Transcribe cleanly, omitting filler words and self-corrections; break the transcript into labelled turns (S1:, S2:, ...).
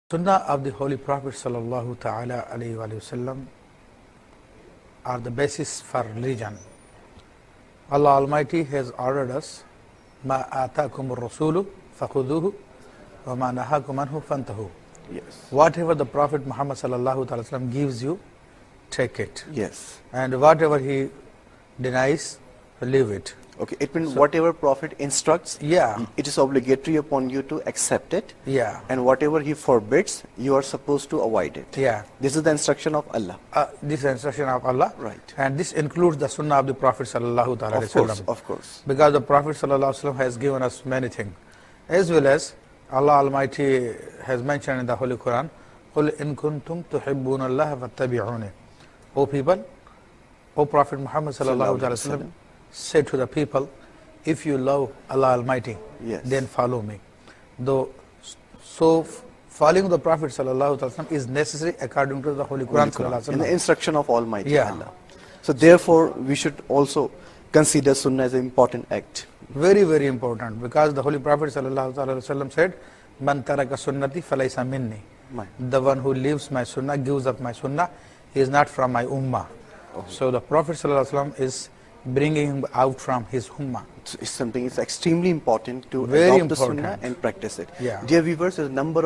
S1: Sunnah of the Holy Prophet sallallahu ta'ala alayhi wa sallam are the basis for religion. Allah Almighty has ordered us, Ma atakum rasulu fakhuduhu wa ma nahakum anhu fantahu.
S2: Yes.
S1: Whatever the Prophet Muhammad sallallahu ta'ala sallam gives you, take it.
S2: Yes.
S1: And whatever he denies, leave it.
S2: Okay, it means whatever Prophet instructs,
S1: Yeah.
S2: it is obligatory upon you to accept it.
S1: Yeah.
S2: And whatever he forbids, you are supposed to avoid it.
S1: Yeah.
S2: This is the instruction of Allah.
S1: This is the instruction of Allah.
S2: Right.
S1: And this includes the Sunnah of the Prophet sallallahu ta'ala
S2: Of course,
S1: sallam.
S2: of course.
S1: Because the Prophet ﷺ has given us many things, as well as Allah Almighty has mentioned in the Holy Quran, قُلْ إِن كُنْتُمْ تُحِبُّونَ اللَّهَ فَاتَّبِعُونِ. O people, O Prophet Muhammad ﷺ, say to the people, if you love Allah Almighty,
S2: Yes.
S1: then follow me. So following the Prophet ﷺ is necessary according to the Holy Quran.
S2: In the instruction of Almighty
S1: Yeah.
S2: Allah. So therefore, we should also consider Sunnah as an important act.
S1: Very, very important, because the Holy Prophet ﷺ said, Man taraka sunnati falaysa minni. The one who leaves my sunnah, gives up my sunnah, he is not from my ummah. So the Prophet ﷺ is bringing him out from his ummah.
S2: It's something it's extremely important to
S1: Very
S2: adopt the Sunnah
S1: important.
S2: and practice it.
S1: Yeah.
S2: Dear viewers, there's a number